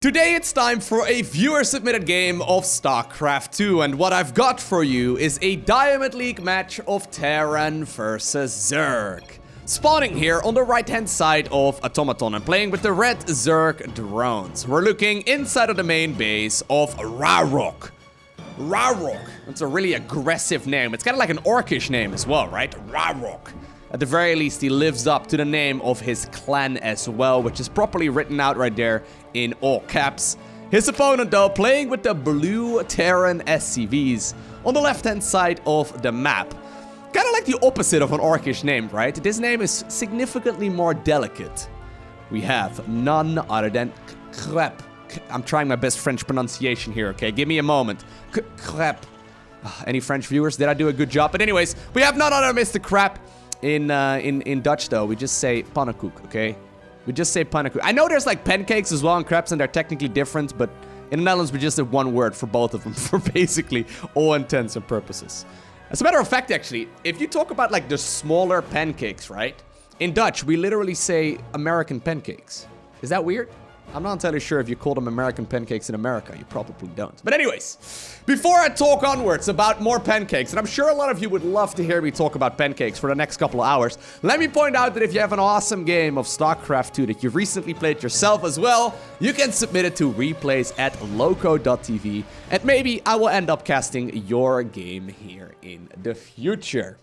Today it's time for a viewer-submitted game of StarCraft 2, and what I've got for you is a Diamond League match of Terran versus Zerg. Spawning here on the right-hand side of Automaton and playing with the red Zerg drones. We're looking inside of the main base of Rarok. Rarok. That's a really aggressive name. It's kind of like an orcish name as well, right? Rarok. At the very least, he lives up to the name of his clan as well, which is properly written out right there in all caps. His opponent, though, playing with the blue Terran SCVs on the left-hand side of the map. Kind of like the opposite of an orcish name, right? This name is significantly more delicate. We have none other than Crep. I'm trying my best French pronunciation here, okay? Give me a moment. Crep. Any French viewers? Did I do a good job? But anyways, we have none other than Mr. Crap. In Dutch, though, we just say pannenkoek, okay? We just say pannenkoek. I know there's like pancakes as well and crepes, and they're technically different, but in the Netherlands, we just have one word for both of them for basically all intents and purposes. As a matter of fact, actually, if you talk about like the smaller pancakes, right? In Dutch, we literally say American pancakes. Is that weird? I'm not entirely sure if you call them American pancakes in America. You probably don't. But anyways, before I talk onwards about more pancakes, and I'm sure a lot of you would love to hear me talk about pancakes for the next couple of hours, let me point out that if you have an awesome game of StarCraft 2 that you've recently played yourself as well, you can submit it to replays at LowkoTV, and maybe I will end up casting your game here in the future.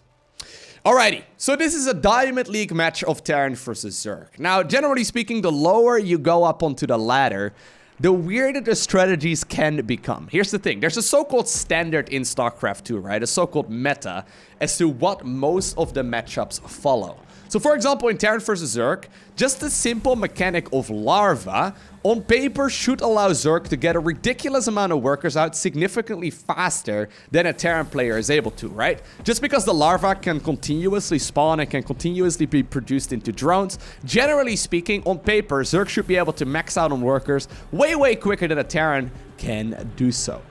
Alrighty, so this is a Diamond League match of Terran versus Zerg. Now, generally speaking, the lower you go up onto the ladder, the weirder the strategies can become. Here's the thing, there's a so-called standard in StarCraft 2, right? A so-called meta as to what most of the matchups follow. So for example, in Terran vs Zerg, just the simple mechanic of larva on paper should allow Zerg to get a ridiculous amount of workers out significantly faster than a Terran player is able to, right? Just because the larva can continuously spawn and can continuously be produced into drones, generally speaking, on paper, Zerg should be able to max out on workers way quicker than a Terran can do so.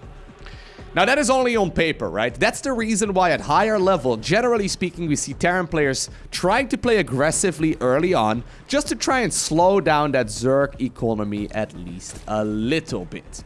Now, that is only on paper, right? That's the reason why at higher level, generally speaking, we see Terran players trying to play aggressively early on just to try and slow down that Zerg economy at least a little bit.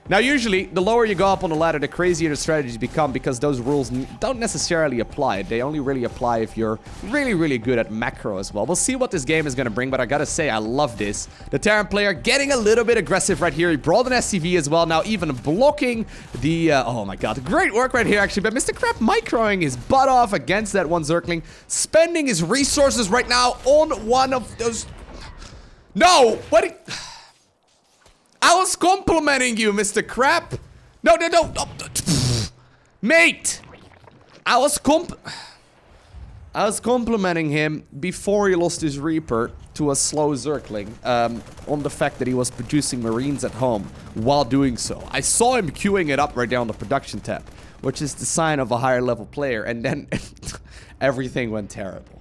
Now, usually, the lower you go up on the ladder, the crazier the strategies become because those rules don't necessarily apply. They only really apply if you're really good at macro as well. We'll see what this game is going to bring, but I gotta say, I love this. The Terran player getting a little bit aggressive right here. He brought an SCV as well, now even blocking the... oh my god, great work right here, actually. But Mr. Crap microing his butt off against that one Zergling, spending his resources right now on one of those... No! What... I was complimenting you, Mr. Crap. No. Mate! I was complimenting him before he lost his Reaper to a slow Zergling on the fact that he was producing Marines at home while doing so. I saw him queuing it up right there on the production tab, which is the sign of a higher level player, and then everything went terrible.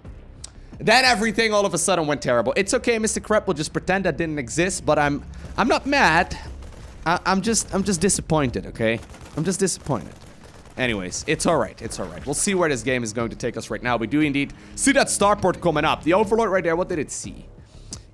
Then everything all of a sudden went terrible. It's okay, Mr. Crep, we'll just pretend that didn't exist, but I'm not mad. I'm just disappointed, okay? I'm just disappointed. Anyways, it's alright, it's alright. We'll see where this game is going to take us right now. We do indeed see that starport coming up. The Overlord right there, what did it see?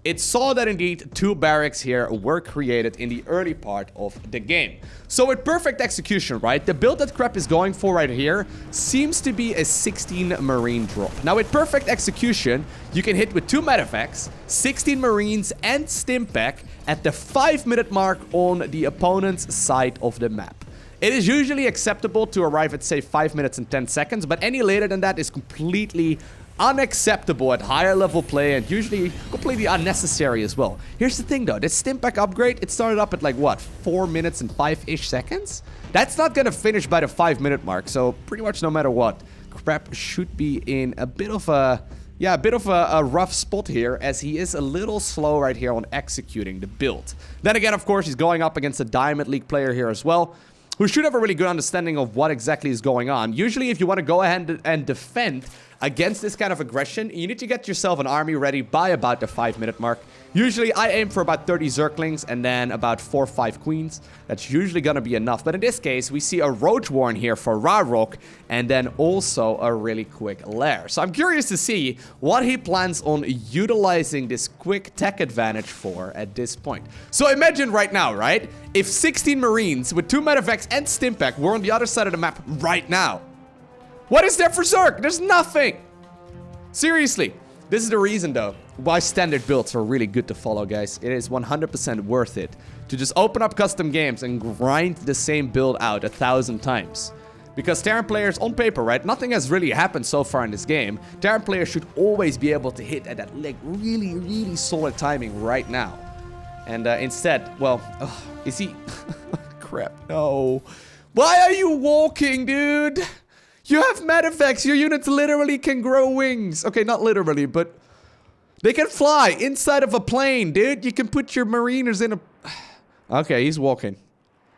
It saw that indeed 2 barracks here were created in the early part of the game. So with perfect execution, right, the build that Crep is going for right here seems to be a 16 Marine drop. Now with perfect execution, you can hit with 2 medevacs, 16 Marines and Stimpak at the 5-minute mark on the opponent's side of the map. It is usually acceptable to arrive at, say, 5 minutes and 10 seconds, but any later than that is completely unacceptable at higher level play and usually completely unnecessary as well. Here's the thing though, this Stimpak upgrade, it started up at like what, 4 minutes and 5-ish seconds? That's not gonna finish by the 5-minute mark, so pretty much no matter what, Crap should be in a bit of a rough spot here, as he is a little slow right here on executing the build. Then again, of course, he's going up against a Diamond League player here as well. who should have a really good understanding of what exactly is going on. Usually, if you want to go ahead and defend against this kind of aggression, you need to get yourself an army ready by about the 5-minute mark. Usually, I aim for about 30 Zerglings and then about 4 or 5 Queens. That's usually going to be enough. But in this case, we see a Roach Warren here for Rarok and then also a really quick lair. So I'm curious to see what he plans on utilizing this quick tech advantage for at this point. So imagine right now, right? If 16 Marines with 2 Medevacs and Stimpack were on the other side of the map right now. What is there for Zerg? There's nothing. Seriously. This is the reason, though, why standard builds are really good to follow, guys. It is 100% worth it to just open up custom games and grind the same build out 1,000 times. Because Terran players, on paper, right, nothing has really happened so far in this game. Terran players should always be able to hit at that, like, really, really solid timing right now. And instead, well, is he... Crap, no. Why are you walking, dude? You have Medevacs. Your units literally can grow wings. Okay, not literally, but they can fly inside of a plane, dude. You can put your mariners in a... Okay, he's walking.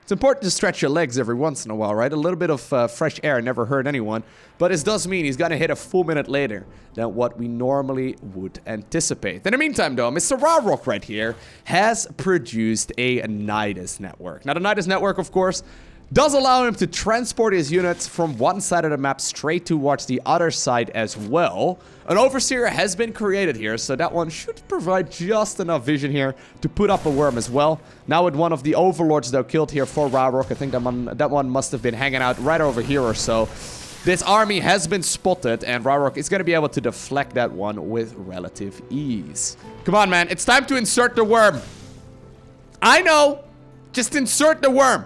It's important to stretch your legs every once in a while, right? A little bit of fresh air never hurt anyone. But this does mean he's gonna hit a full minute later than what we normally would anticipate. In the meantime, though, Mr. Rarok right here has produced a Nidus network. Now, the Nidus network, of course, does allow him to transport his units from one side of the map straight towards the other side as well. An Overseer has been created here, so that one should provide just enough vision here to put up a worm as well. Now with one of the Overlords, though, killed here for Rarok, I think that one must have been hanging out right over here or so. This army has been spotted, and Rarok is going to be able to deflect that one with relative ease. Come on, man. It's time to insert the worm. I know. Just insert the worm.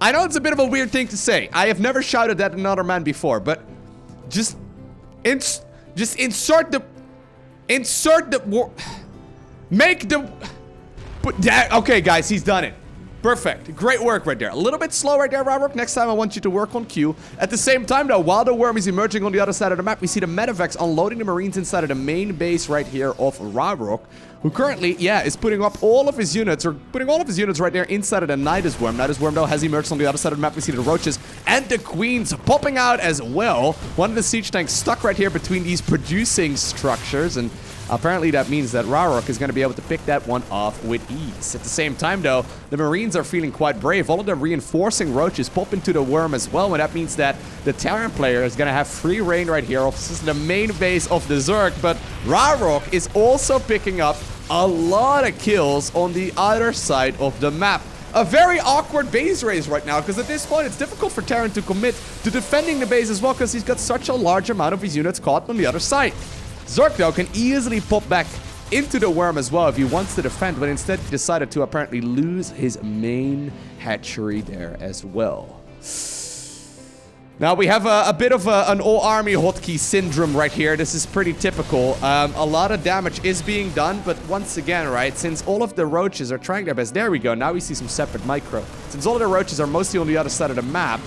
I know it's a bit of a weird thing to say. I have never shouted at another man before, but just insert the make the put that. Okay, guys, he's done it. Perfect. Great work right there. A little bit slow right there, Rarok. Next time I want you to work on Q. At the same time, though, while the worm is emerging on the other side of the map, we see the Medevacs unloading the Marines inside of the main base right here of Rarok, who currently, yeah, is putting up all of his units, or putting all of his units right there inside of the Nidus Worm. Nidus Worm, though, has emerged on the other side of the map. We see the Roaches and the Queens popping out as well. One of the siege tanks stuck right here between these producing structures, and apparently that means that Rarok is going to be able to pick that one off with ease. At the same time, though, the Marines are feeling quite brave. All of the reinforcing Roaches pop into the Worm as well, and that means that the Terran player is going to have free reign right here. This is the main base of the Zerg, but Rarok is also picking up a lot of kills on the other side of the map. A very awkward base race right now, because at this point it's difficult for Terran to commit to defending the base as well, because he's got such a large amount of his units caught on the other side. Zerg, though, can easily pop back into the Worm as well if he wants to defend, but instead he decided to apparently lose his main hatchery there as well. Now, we have a bit of an all-army hotkey syndrome right here. This is pretty typical. A lot of damage is being done, but once again, right, since all of the Roaches are trying their best... There we go. Now we see some separate micro. Since all of the Roaches are mostly on the other side of the map,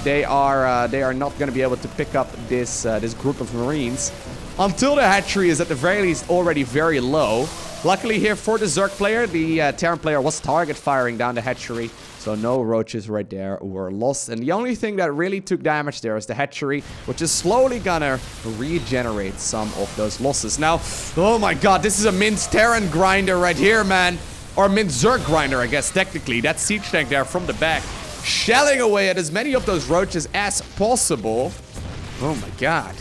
they are not going to be able to pick up this group of Marines until the hatchery is at the very least already very low. Luckily here for the Zerg player, the Terran player was target firing down the hatchery, so no Roaches right there were lost. And the only thing that really took damage there is the hatchery, which is slowly gonna regenerate some of those losses. Now, oh my god, this is a minced Terran grinder right here, man. Or minced Zerg grinder, I guess, technically. That siege tank there from the back, shelling away at as many of those Roaches as possible. Oh my god.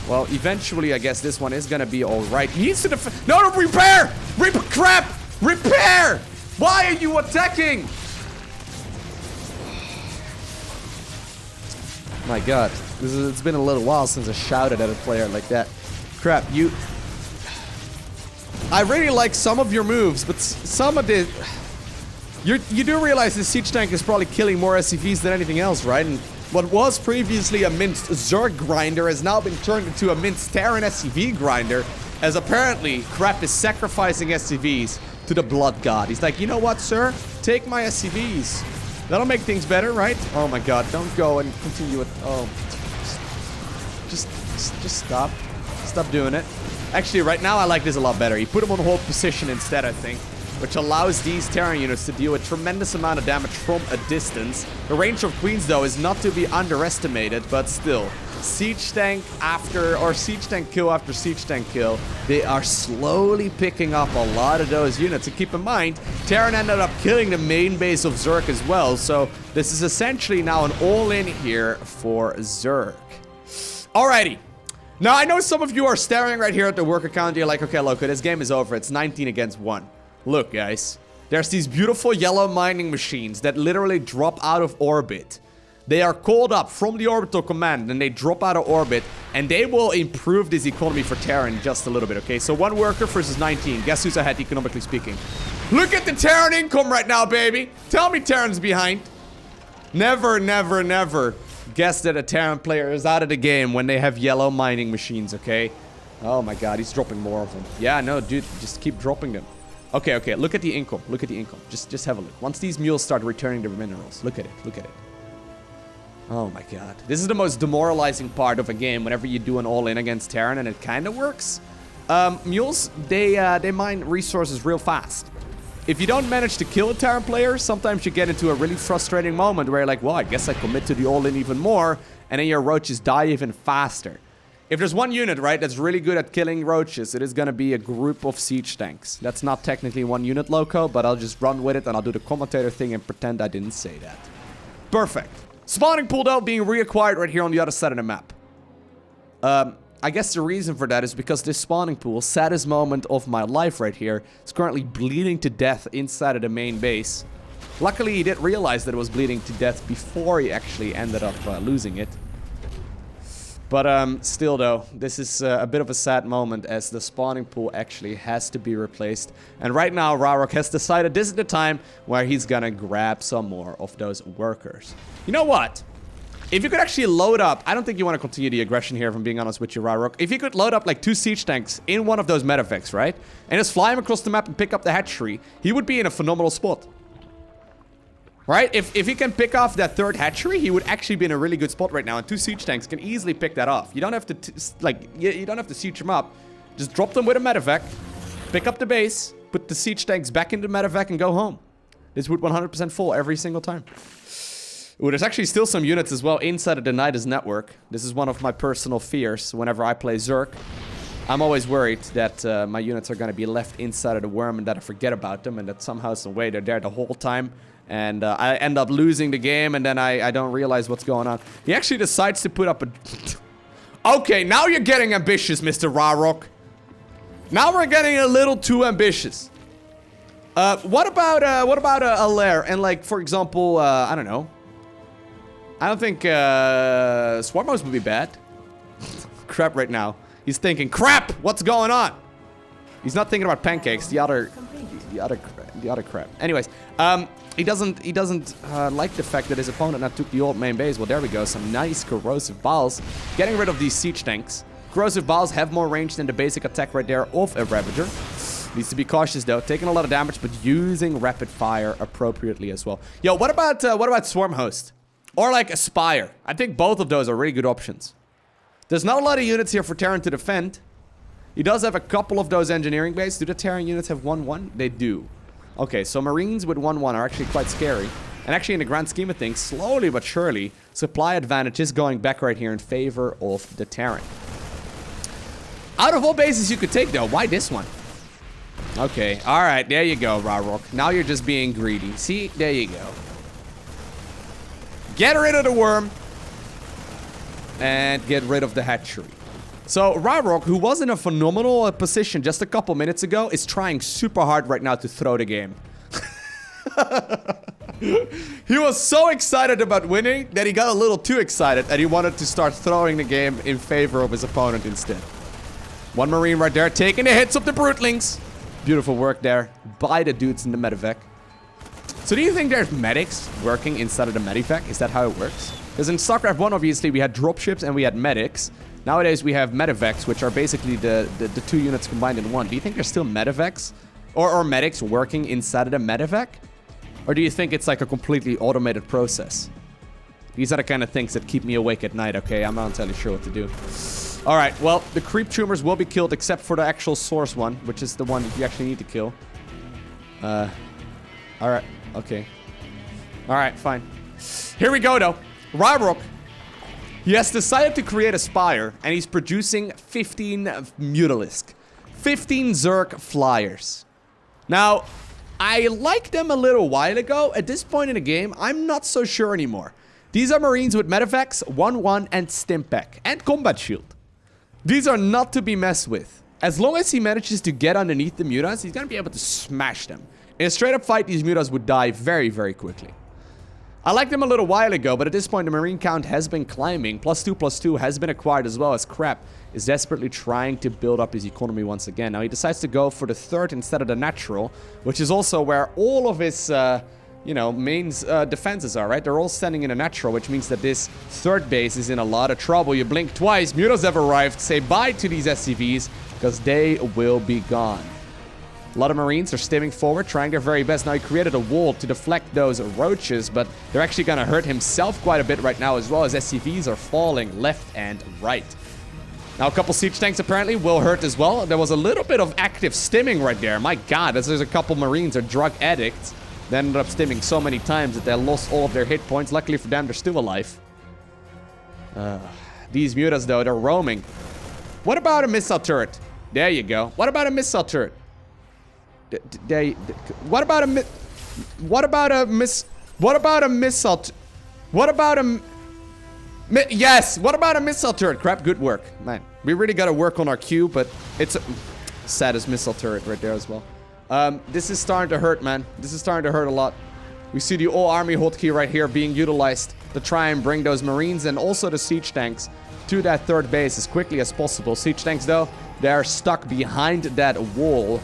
Well, eventually, I guess this one is gonna be alright. He needs to defend. No, no, repair! Crap! Repair! Why are you attacking? My god. It's been a little while since I shouted at a player like that. Crap, you... I really like some of your moves, but some of the... You do realize this siege tank is probably killing more SCVs than anything else, right? And what was previously a minced Zerg grinder has now been turned into a minced Terran SCV grinder, as apparently Crap is sacrificing SCVs to the Blood God. He's like, you know what, sir? Take my SCVs. That'll make things better, right? Oh my god, don't go and continue with... Oh. Just stop. Stop doing it. Actually, right now I like this a lot better. He put him on hold position instead, I think. which allows these Terran units to deal a tremendous amount of damage from a distance. The range of Queens, though, is not to be underestimated, but still. Siege tank after, or siege tank kill after siege tank kill, they are slowly picking up a lot of those units. And keep in mind, Terran ended up killing the main base of Zerg as well, so this is essentially now an all-in here for Zerg. Alrighty. Now, I know some of you are staring right here at the worker count. You're like, okay, Lowko, this game is over. It's 19 against 1. Look, guys. There's these beautiful yellow mining machines that literally drop out of orbit. They are called up from the orbital command, and they drop out of orbit, and they will improve this economy for Terran just a little bit, okay? So 1 worker versus 19. Guess who's ahead, economically speaking? Look at the Terran income right now, baby. Tell me Terran's behind. Never, never, never guess that a Terran player is out of the game when they have yellow mining machines, okay? Oh my god, he's dropping more of them. Yeah, no, dude, just keep dropping them. Okay, okay, look at the income. Look at the income. Just have a look. Once these mules start returning their minerals, look at it, look at it. Oh my god. This is the most demoralizing part of a game whenever you do an all-in against Terran, and it kind of works. Mules, they mine resources real fast. If you don't manage to kill a Terran player, sometimes you get into a really frustrating moment where you're like, well, I guess I commit to the all-in even more, and then your roaches die even faster. If there's one unit, right, that's really good at killing roaches, it is going to be a group of siege tanks. That's not technically one unit, Lowko, but I'll just run with it, and I'll do the commentator thing and pretend I didn't say that. Perfect. Spawning pool, though, being reacquired right here on the other side of the map. I guess the reason for that is because this spawning pool, saddest moment of my life right here, is currently bleeding to death inside of the main base. Luckily, he didn't realize that it was bleeding to death before he actually ended up losing it. But still, though, this is a bit of a sad moment as the spawning pool actually has to be replaced. And right now, Rarok has decided this is the time where he's gonna grab some more of those workers. You know what? If you could actually load up... I don't think you want to continue the aggression here, if I'm being honest with you, Rarok. If you could load up like 2 siege tanks in one of those medevacs, right? And just fly him across the map and pick up the hatchery, he would be in a phenomenal spot. Right? If he can pick off that 3rd hatchery, he would actually be in a really good spot right now. And 2 siege tanks can easily pick that off. You don't have to, you don't have to siege them up. Just drop them with a medevac, pick up the base, put the siege tanks back into the medevac and go home. This would 100% full every single time. Ooh, there's actually still some units as well inside of the Nidus network. This is one of my personal fears whenever I play Zerg. I'm always worried that my units are going to be left inside of the worm and that I forget about them and that somehow, some way, they're there the whole time. And I end up losing the game and then I don't realize what's going on. He actually decides to put up a... Okay, now you're getting ambitious, Mr. Rarok. Now we're getting a little too ambitious. What about a lair? And like, for example, I don't know. I don't think Swarm Host would be bad. Crap right now. He's thinking, crap, what's going on? He's not thinking about pancakes, the other crap. Anyways, he doesn't like the fact that his opponent not took the old main base. Well, there we go, some nice corrosive balls. Getting rid of these siege tanks. Corrosive balls have more range than the basic attack right there of a Ravager. Needs to be cautious though, taking a lot of damage, but using rapid fire appropriately as well. Yo, what about Swarm Host? Or like Aspire. I think both of those are really good options. There's not a lot of units here for Terran to defend. He does have a couple of those engineering bases. Do the Terran units have 1-1? They do. Okay, so Marines with 1-1 are actually quite scary. And actually, in the grand scheme of things, slowly but surely, supply advantage is going back right here in favor of the Terran. Out of all bases you could take, though, why this one? Okay, alright, there you go, Rarok. Now you're just being greedy. See, there you go. Get rid of the worm. And get rid of the hatchery. So, Rarok, who was in a phenomenal position just a couple minutes ago, is trying super hard right now to throw the game. He was so excited about winning that he got a little too excited and he wanted to start throwing the game in favor of his opponent instead. One Marine right there, taking the hits of the Brutelings. Beautiful work there by the dudes in the medevac. So do you think there's medics working inside of the medevac? Is that how it works? Because in StarCraft 1, obviously, we had dropships and we had medics. Nowadays, we have medevacs, which are basically the 2 units combined in one. Do you think there's still medevacs or medics working inside of the medevac? Or do you think it's like a completely automated process? These are the kind of things that keep me awake at night, okay? I'm not entirely sure what to do. Alright, well, the creep tumors will be killed except for the actual source one, which is the one that you actually need to kill. Alright, okay. Alright, fine. Here we go, though. Ryrok. He has decided to create a Spire, and he's producing 15 Mutalisk. 15 Zerg Flyers. Now, I liked them a little while ago. At this point in the game, I'm not so sure anymore. These are Marines with Medivacs, 1-1, and Stimpak, and Combat Shield. These are not to be messed with. As long as he manages to get underneath the Mutas, he's gonna be able to smash them. In a straight-up fight, these Mutas would die very, very quickly. I liked them a little while ago, but at this point, the Marine count has been climbing. +2/+2 has been acquired as well, as Crap is desperately trying to build up his economy once again. Now, he decides to go for the third instead of the natural, which is also where all of his, you know, main defenses are, right? They're all standing in a natural, which means that this third base is in a lot of trouble. You blink twice, Mutas have arrived. Say bye to these SCVs, because they will be gone. A lot of Marines are stimming forward, trying their very best. Now, he created a wall to deflect those roaches, but they're actually going to hurt himself quite a bit right now, as well as SCVs are falling left and right. Now, a couple siege tanks apparently will hurt as well. There was a little bit of active stimming right there. My god, as there's a couple Marines are drug addicts. They ended up stimming so many times that they lost all of their hit points. Luckily for them, they're still alive. These Mutas, though, they're roaming. What about a missile turret? There you go. What about a missile turret? What about a missile turret? Crap, good work. Man, we really gotta work on our Q, but it's a saddest missile turret right there as well. This is starting to hurt, man. This is starting to hurt a lot. We see the all-army hotkey right here being utilized to try and bring those Marines and also the siege tanks to that third base as quickly as possible. Siege tanks, though, they're stuck behind that wall.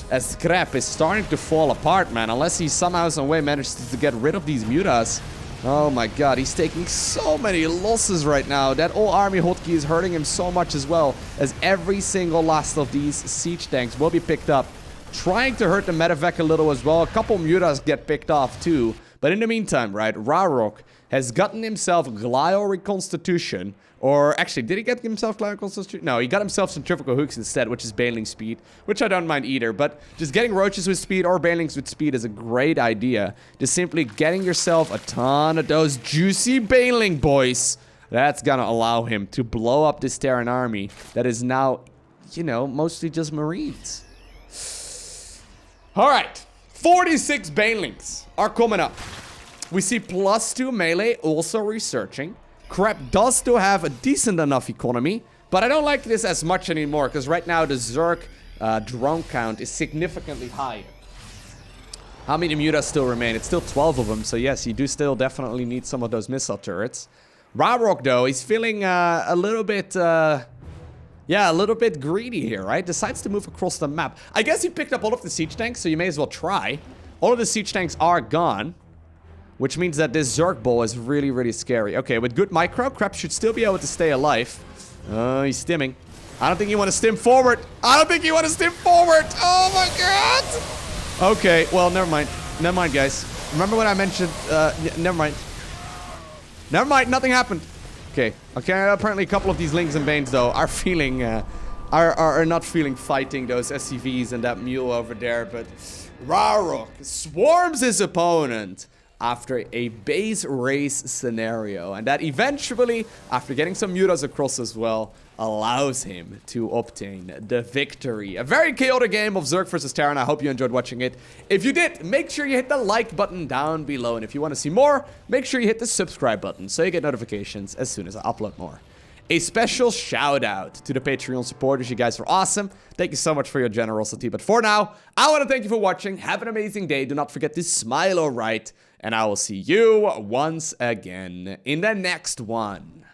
As Scrap is starting to fall apart, man. Unless he somehow, some way manages to get rid of these Mutas. Oh my god, he's taking so many losses right now. That all army hotkey is hurting him so much as well, as every single last of these siege tanks will be picked up. Trying to hurt the medevac a little as well. A couple Mutas get picked off too. But in the meantime, right, Ryrok has gotten himself Glial Reconstitution. Or actually, did he get himself Glial Reconstitution? No, he got himself Centrifugal Hooks instead, which is Bailing Speed, which I don't mind either. But just getting Roaches with Speed or Bailings with Speed is a great idea. Just simply getting yourself a ton of those juicy Bailing boys. That's gonna allow him to blow up this Terran army that is now, you know, mostly just Marines. Alright, 46 Bailings are coming up. We see +2 melee also researching. Crap does still have a decent enough economy, but I don't like this as much anymore, because right now the Zerg drone count is significantly higher. How many Mutas still remain? It's still 12 of them, so yes, you do still definitely need some of those missile turrets. Ryrok, though, he's feeling a little bit, yeah, a little bit greedy here, right? Decides to move across the map. I guess he picked up all of the siege tanks, so you may as well try. All of the siege tanks are gone, which means that this Zerg ball is really, really scary. Okay, with good micro, Crap should still be able to stay alive. He's stimming. I don't think you want to stim forward. I don't think you want to stim forward. Oh my god. Okay, well, never mind. Never mind, guys. Remember when I mentioned, never mind. Never mind, nothing happened. Okay, apparently a couple of these Lings and Banes, though, are feeling, are not feeling fighting those SCVs and that mule over there, but Ryrok swarms his opponent after a base race scenario, and that eventually, after getting some Mutas across as well, allows him to obtain the victory. A very chaotic game of Zerg versus Terran. I hope you enjoyed watching it. If you did, make sure you hit the like button down below, and if you want to see more, make sure you hit the subscribe button so you get notifications as soon as I upload more. A special shout out to the Patreon supporters. You guys are awesome. Thank you so much for your generosity. But for now, I want to thank you for watching. Have an amazing day. Do not forget to smile, alright? And I will see you once again in the next one.